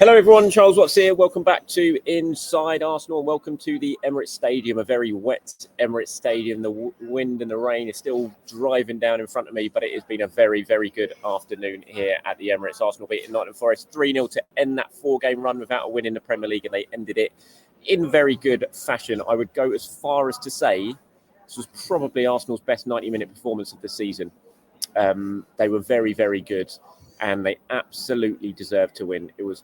Hello everyone, Charles Watts here. Welcome back to Inside Arsenal and welcome to the Emirates Stadium, a very wet Emirates Stadium. The wind and the rain is still driving down in front of me, but it has been a very, very good afternoon here at the Emirates. Arsenal beating Nottingham Forest 3-0 to end that four-game run without a win in the Premier League, and they ended it in very good fashion. I would go as far as to say this was probably Arsenal's best 90-minute performance of the season. They were very, very good, and they absolutely deserved to win. It was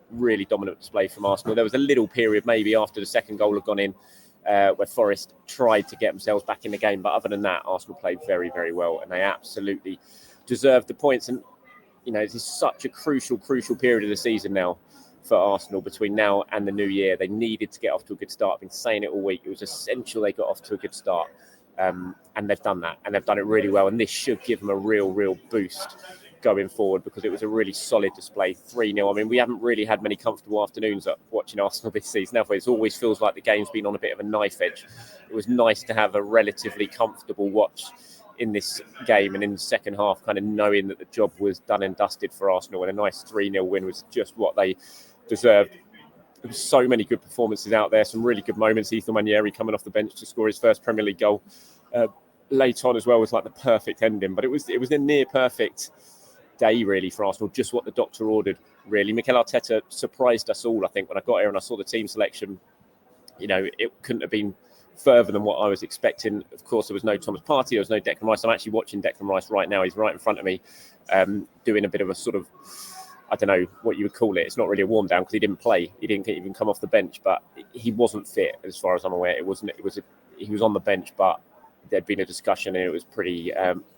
really dominant display from Arsenal. There was a little period maybe after the second goal had gone in where Forest tried to get themselves back in the game. But other than that, Arsenal played very, very well and they absolutely deserved the points. And, you know, this is such a crucial period of the season now for Arsenal between now and the new year. They needed to get off to a good start. I've been saying it all week. It was essential they got off to a good start. And they've done that and they've done it really well. And this should give them a real boost going forward because it was a really solid display. 3-0. I mean, we haven't really had many comfortable afternoons watching Arsenal this season, have we? It always feels like the game's been on a bit of a knife edge. It was nice to have a relatively comfortable watch in this game and in the second half, kind of knowing that the job was done and dusted for Arsenal, and a nice 3-0 win was just what they deserved. There were so many good performances out there, some really good moments. Ethan Nwaneri coming off the bench to score his first Premier League goal late on as well was like the perfect ending, but it was a near perfect day really for Arsenal, just what the doctor ordered really. Mikel Arteta surprised us all, I think, when I got here and I saw the team selection. You know, it couldn't have been further than what I was expecting. Of course, there was no Thomas Partey, there was no Declan Rice. I'm actually watching Declan Rice right now. He's right in front of me, doing a bit of a sort of, I don't know what you would call it. It's not really a warm down because he didn't play. He didn't even come off the bench, but he wasn't fit as far as I'm aware. He was on the bench, but there'd been a discussion and it was pretty,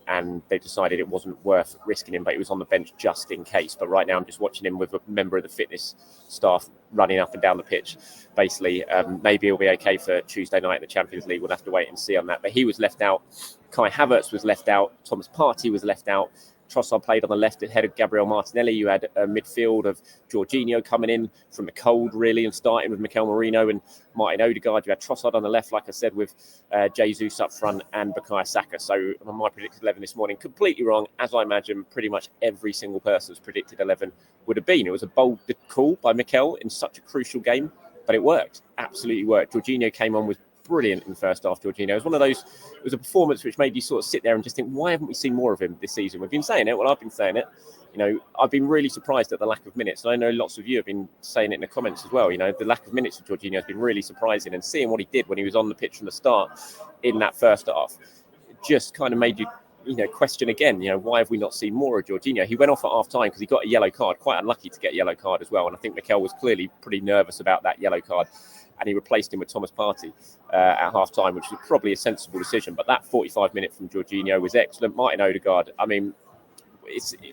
and they decided it wasn't worth risking him, but he was on the bench just in case. But right now I'm just watching him with a member of the fitness staff running up and down the pitch. Basically, maybe he'll be okay for Tuesday night in the Champions League. We'll have to wait and see on that. But he was left out. Kai Havertz was left out. Thomas Partey was left out. Trossard played on the left ahead of Gabriel Martinelli. You had a midfield of Jorginho coming in from the cold, really, and starting with Mikel Merino and Martin Odegaard. You had Trossard on the left, like I said, with Jesus up front and Bukayo Saka. So on my predicted 11 this morning, completely wrong, as I imagine pretty much every single person's predicted 11 would have been. It was a bold call by Mikel in such a crucial game, but it worked. Absolutely worked. Jorginho came on with brilliant in the first half. Jorginho, it was a performance which made you sort of sit there and just think, why haven't we seen more of him this season? We've been saying it. Well, I've been saying it. You know, I've been really surprised at the lack of minutes. And I know lots of you have been saying it in the comments as well. You know, the lack of minutes of Jorginho has been really surprising, and seeing what he did when he was on the pitch from the start in that first half just kind of made you question again, why have we not seen more of Jorginho? He went off at half time because he got a yellow card, quite unlucky to get a yellow card as well. And I think Mikel was clearly pretty nervous about that yellow card. And he replaced him with Thomas Partey at half-time, which was probably a sensible decision. But that 45-minute from Jorginho was excellent. Martin Odegaard, I mean,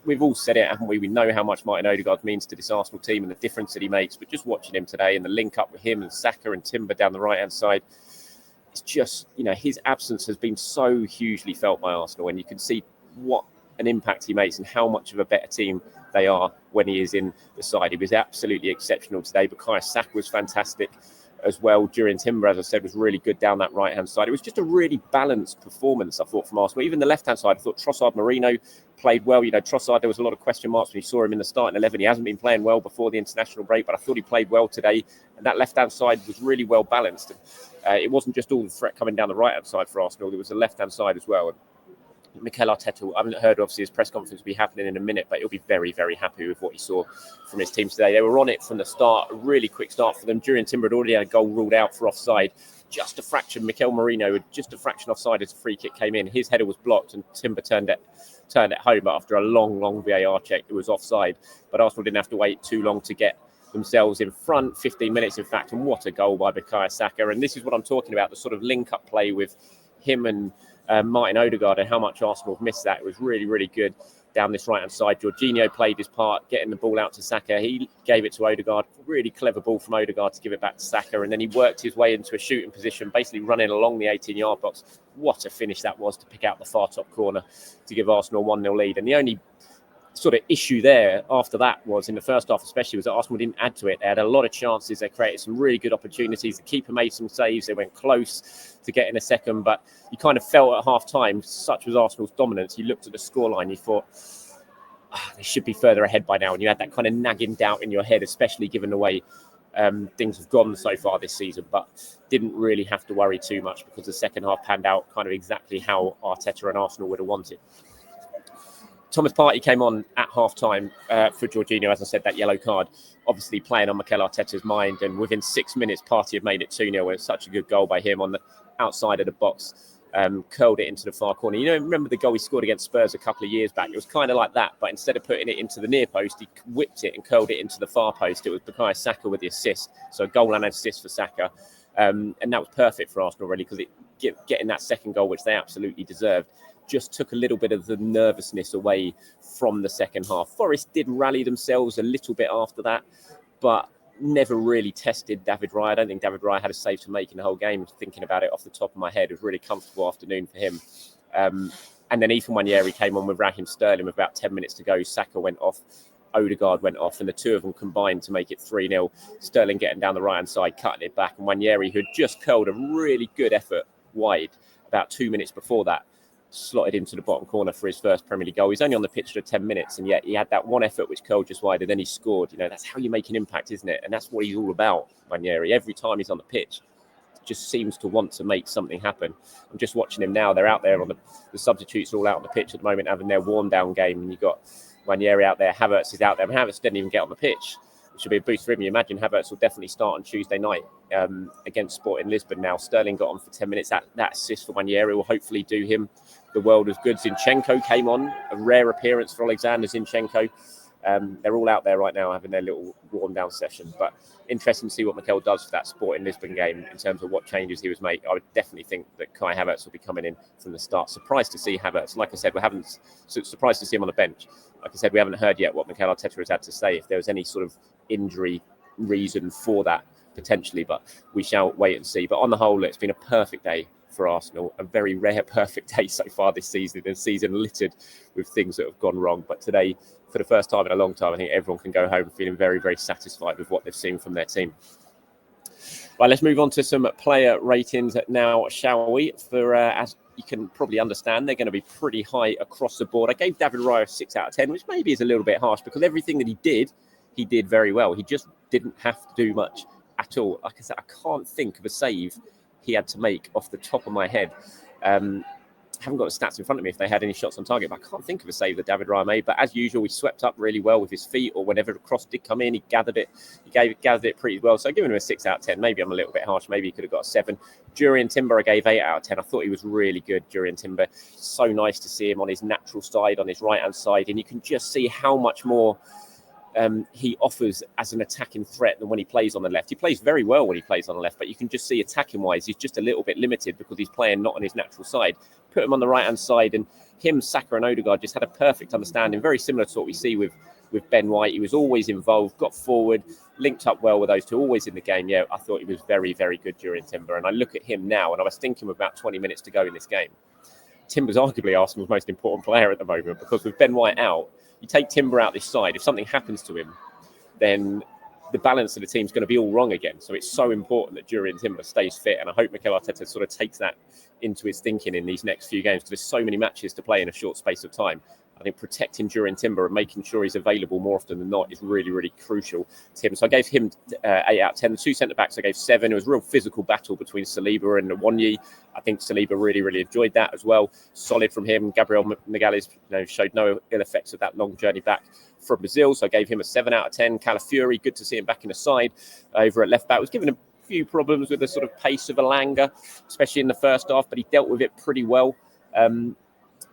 we've all said it, haven't we? We know how much Martin Odegaard means to this Arsenal team and the difference that he makes. But just watching him today and the link-up with him and Saka and Timber down the right-hand side, it's just, his absence has been so hugely felt by Arsenal. And you can see what an impact he makes and how much of a better team they are when he is in the side. He was absolutely exceptional today. Bukayo Saka was fantastic as well. During Timber, as I said, was really good down that right-hand side. It was just a really balanced performance, I thought, from Arsenal. Even the left-hand side, I thought Trossard Merino played well. Trossard, there was a lot of question marks when you saw him in the starting 11. He hasn't been playing well before the international break, but I thought he played well today. And that left-hand side was really well balanced. It wasn't just all the threat coming down the right-hand side for Arsenal. There was the left-hand side as well. Mikel Arteta, I haven't heard, obviously, his press conference will be happening in a minute, but he'll be very, very happy with what he saw from his team today. They were on it from the start, a really quick start for them. During Timber had already had a goal ruled out for offside. Just a fraction. Mikel Merino had just a fraction offside as a free kick came in. His header was blocked and Timber turned it home. But after a long VAR check, it was offside. But Arsenal didn't have to wait too long to get themselves in front, 15 minutes in fact, and what a goal by Bukayo Saka. And this is what I'm talking about, the sort of link-up play with him and Martin Odegaard and how much Arsenal have missed that. It was really, really good down this right-hand side. Jorginho played his part, getting the ball out to Saka. He gave it to Odegaard. Really clever ball from Odegaard to give it back to Saka. And then he worked his way into a shooting position, basically running along the 18-yard box. What a finish that was to pick out the far top corner to give Arsenal a 1-0 lead. And the only sort of issue there after that was in the first half especially was that Arsenal didn't add to it. They had a lot of chances. They created some really good opportunities. The keeper made some saves. They went close to getting a second, but you kind of felt at half time, such was Arsenal's dominance. You looked at the scoreline, you thought, they should be further ahead by now. And you had that kind of nagging doubt in your head, especially given the way things have gone so far this season, but didn't really have to worry too much because the second half panned out kind of exactly how Arteta and Arsenal would have wanted. Thomas Partey came on at half-time for Jorginho, as I said, that yellow card, obviously playing on Mikel Arteta's mind, and within 6 minutes, Partey had made it 2-0. It was such a good goal by him on the outside of the box, curled it into the far corner. You know, remember the goal he scored against Spurs a couple of years back? It was kind of like that, but instead of putting it into the near post, he whipped it and curled it into the far post. It was Bukayo Saka with the assist, so a goal and an assist for Saka. And that was perfect for Arsenal, really, because getting that second goal, which they absolutely deserved, just took a little bit of the nervousness away from the second half. Forest did rally themselves a little bit after that, but never really tested David Raya. I don't think David Raya had a save to make in the whole game. Thinking about it off the top of my head, it was a really comfortable afternoon for him. And then Ethan Nwaneri came on with Raheem Sterling with about 10 minutes to go. Saka went off, Odegaard went off, and the two of them combined to make it 3-0. Sterling getting down the right-hand side, cutting it back, and Nwaneri, who had just curled a really good effort wide about 2 minutes before that, slotted into the bottom corner for his first Premier League goal. He's only on the pitch for 10 minutes, and yet he had that one effort which curled just wide, and then he scored. You know, that's how you make an impact, isn't it? And that's what he's all about, Nwaneri. Every time he's on the pitch, just seems to want to make something happen. I'm just watching him now. They're out there on the substitutes are all out on the pitch at the moment, having their warm-down game, and you've got Nwaneri out there. Havertz is out there. And Havertz didn't even get on the pitch, which should be a boost for him. You imagine Havertz will definitely start on Tuesday night against Sporting Lisbon now. Sterling got on for 10 minutes. That assist for Nwaneri will hopefully do him the world of good. Zinchenko came on, a rare appearance for Alexander Zinchenko. They're all out there right now having their little warm-down session. But interesting to see what Mikel does for that Sporting Lisbon game in terms of what changes he was making. I would definitely think that Kai Havertz will be coming in from the start. Surprised to see Havertz. Like I said, surprised to see him on the bench. Like I said, we haven't heard yet what Mikel Arteta has had to say, if there was any sort of injury reason for that potentially, but we shall wait and see. But on the whole, it's been a perfect day for Arsenal, a very rare perfect day so far this season, a season littered with things that have gone wrong. But today, for the first time in a long time, I think everyone can go home feeling very, very satisfied with what they've seen from their team. Right, let's move on to some player ratings now, shall we? For as you can probably understand, they're going to be pretty high across the board. I gave David Raya a 6 out of 10, which maybe is a little bit harsh because everything that he did very well. He just didn't have to do much at all. Like I said, I can't think of a save he had to make off the top of my head. I haven't got the stats in front of me if they had any shots on target, but I can't think of a save that David Raya made. But as usual, he swept up really well with his feet, or whenever the cross did come in, he gathered it. Gathered it pretty well. So giving him a 6 out of 10. Maybe I'm a little bit harsh. Maybe he could have got a 7. Jurrien Timber, I gave 8 out of 10. I thought he was really good, Jurrien Timber. So nice to see him on his natural side, on his right-hand side. And you can just see how much more he offers as an attacking threat than when he plays on the left. He plays very well when he plays on the left, but you can just see attacking-wise, he's just a little bit limited because he's playing not on his natural side. Put him on the right-hand side, and him, Saka and Odegaard just had a perfect understanding, very similar to what we see with Ben White. He was always involved, got forward, linked up well with those two, always in the game. Yeah, I thought he was very, very good during Timber. And I look at him now, and I was thinking with about 20 minutes to go in this game, Timber's arguably Arsenal's most important player at the moment, because with Ben White out, you take Timber out this side, if something happens to him, then the balance of the team's going to be all wrong again. So it's so important that Jurrien Timber stays fit. And I hope Mikel Arteta sort of takes that into his thinking in these next few games, because there's so many matches to play in a short space of time. I think protecting Jurrien Timber and making sure he's available more often than not is really, really crucial to him. So I gave him 8 out of 10. The two centre-backs I gave 7. It was a real physical battle between Saliba and Nwaneri. I think Saliba really, really enjoyed that as well. Solid from him. Gabriel Magalhaes showed no ill effects of that long journey back from Brazil. So I gave him a 7 out of 10. Calafiori, good to see him back in the side over at left-back. Was given a few problems with the sort of pace of Elanga, especially in the first half, but he dealt with it pretty well.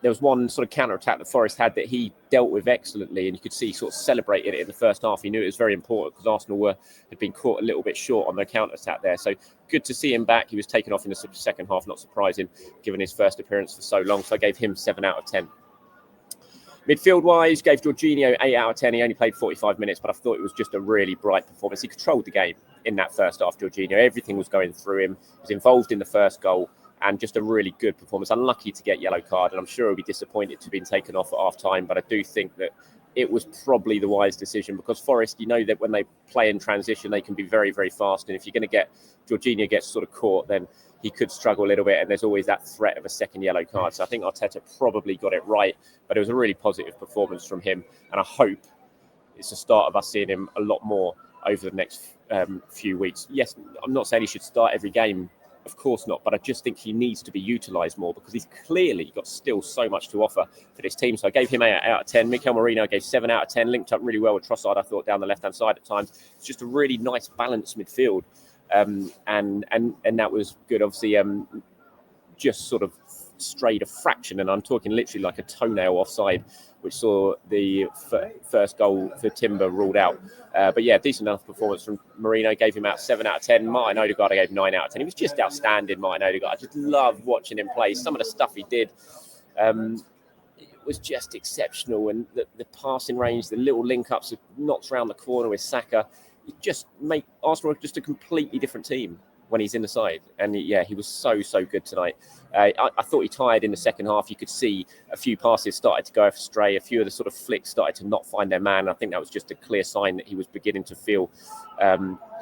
There was one sort of counter-attack that Forest had that he dealt with excellently, and you could see he sort of celebrated it in the first half. He knew it was very important because Arsenal had been caught a little bit short on their counter-attack there. So good to see him back. He was taken off in the second half, not surprising, given his first appearance for so long. So I gave him 7 out of 10. Midfield-wise, gave Jorginho 8 out of 10. He only played 45 minutes, but I thought it was just a really bright performance. He controlled the game in that first half, Jorginho. Everything was going through him. He was involved in the first goal. And just a really good performance. Unlucky to get yellow card, and I'm sure he'll be disappointed to have been taken off at half-time. But I do think that it was probably the wise decision, because Forest, you know that when they play in transition, they can be very, very fast. And if you're going to get Jorginho gets sort of caught, then he could struggle a little bit. And there's always that threat of a second yellow card. So I think Arteta probably got it right. But it was a really positive performance from him. And I hope it's the start of us seeing him a lot more over the next few weeks. Yes, I'm not saying he should start every game. Of course not, but I just think he needs to be utilised more, because he's clearly got still so much to offer for this team. So I gave him 8 out of 10. Mikel Merino gave 7 out of 10. Linked up really well with Trossard, I thought, down the left-hand side at times. It's just a really nice balanced midfield, and that was good. Obviously, just sort of strayed a fraction, and I'm talking literally like a toenail offside, which saw the first goal for Timber ruled out. But yeah, decent enough performance from Merino. Gave him out 7 out of 10. Martin Odegaard, I gave 9 out of 10. He was just outstanding, Martin Odegaard. I just love watching him play. Some of the stuff he did was just exceptional. And the passing range, the little link-ups, the knocks around the corner with Saka, it just make Arsenal just a completely different team when he's in the side. And yeah, he was so good tonight. I thought he tired in the second half. You could see a few passes started to go astray. A few of the sort of flicks started to not find their man. I think that was just a clear sign that he was beginning to feel,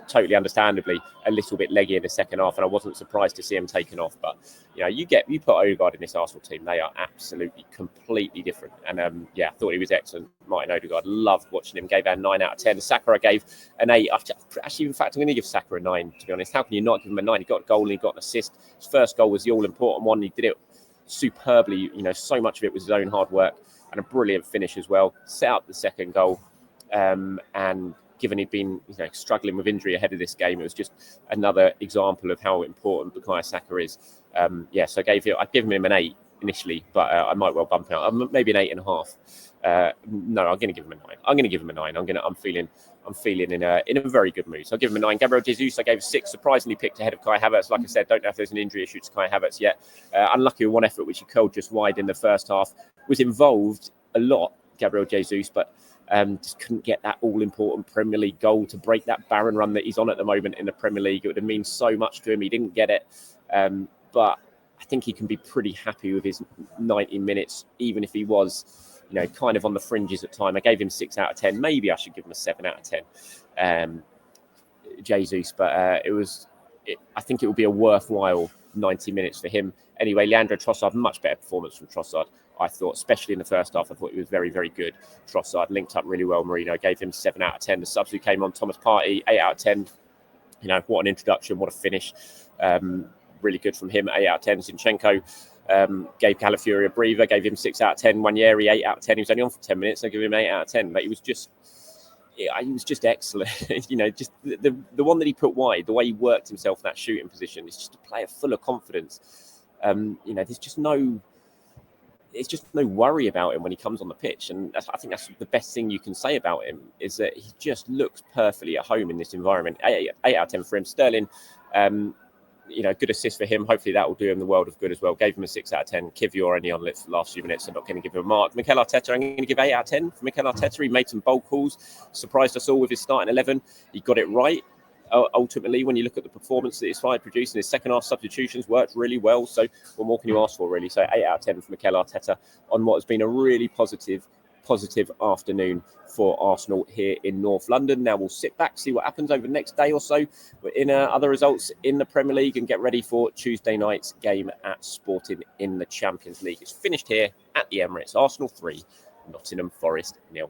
totally understandably, a little bit leggy in the second half. And I wasn't surprised to see him taken off. But you know, you put Odegaard in this Arsenal team, they are absolutely completely different. And yeah, I thought he was excellent. Martin Odegaard, loved watching him. Gave out 9 out of 10. Saka, I gave an 8. Actually, in fact, I'm going to give Saka a 9, to be honest. How can you not give him a 9? He got a goal and he got an assist. His first goal was the all-important one. He did it superbly. You know, so much of it was his own hard work, and a brilliant finish as well. Set up the second goal, and given he'd been struggling with injury ahead of this game, it was just another example of how important Bukayo Saka is. So I'd given him an 8 initially, but I might well bump it up, maybe an 8.5. No, I'm going to give him a 9. I'm going to give him a 9. I'm feeling in a very good mood. So I'll give him a 9. Gabriel Jesus, I gave a 6. Surprisingly picked ahead of Kai Havertz. Like I said, don't know if there's an injury issue to Kai Havertz yet. Unlucky with one effort, which he curled just wide in the first half. Was involved a lot, Gabriel Jesus, but just couldn't get that all-important Premier League goal to break that barren run that he's on at the moment in the Premier League. It would have meant so much to him. He didn't get it. But I think he can be pretty happy with his 90 minutes, even if he was kind of on the fringes at time. I gave him 6 out of 10. Maybe I should give him a 7 out of 10. Jesus, but I think it would be a worthwhile 90 minutes for him. Anyway, Leandro Trossard, much better performance from Trossard, I thought, especially in the first half. I thought he was very, very good. Trossard linked up really well. Merino gave him 7 out of 10. The subs who came on, Thomas Partey, 8 out of 10. What an introduction, what a finish. Really good from him, 8 out of 10. Zinchenko gave Calafiori a breather, gave him 6 out of 10. Nwaneri, 8 out of 10. He was only on for 10 minutes. I give him 8 out of 10. But he was just excellent. Just the one that he put wide, the way he worked himself in that shooting position, is just a player full of confidence. There's just no worry about him when he comes on the pitch, and I think that's the best thing you can say about him, is that he just looks perfectly at home in this environment. 8 out of 10 for him. Sterling, good assist for him. Hopefully that will do him the world of good as well. Gave him a 6 out of 10. Kivior only on the last few minutes, so not going to give him a mark. Mikel Arteta, I'm going to give 8 out of 10 for Mikel Arteta. He made some bold calls, surprised us all with his starting 11. He got it right. Ultimately, when you look at the performance that his side produced in his second half, substitutions worked really well. So what more can you ask for, really? So 8 out of 10 for Mikel Arteta on what has been a really positive afternoon for Arsenal here in North London. Now we'll sit back, see what happens over the next day or so in other results in the Premier League, and get ready for Tuesday night's game at Sporting in the Champions League. It's finished here at the Emirates. Arsenal 3, Nottingham Forest 0.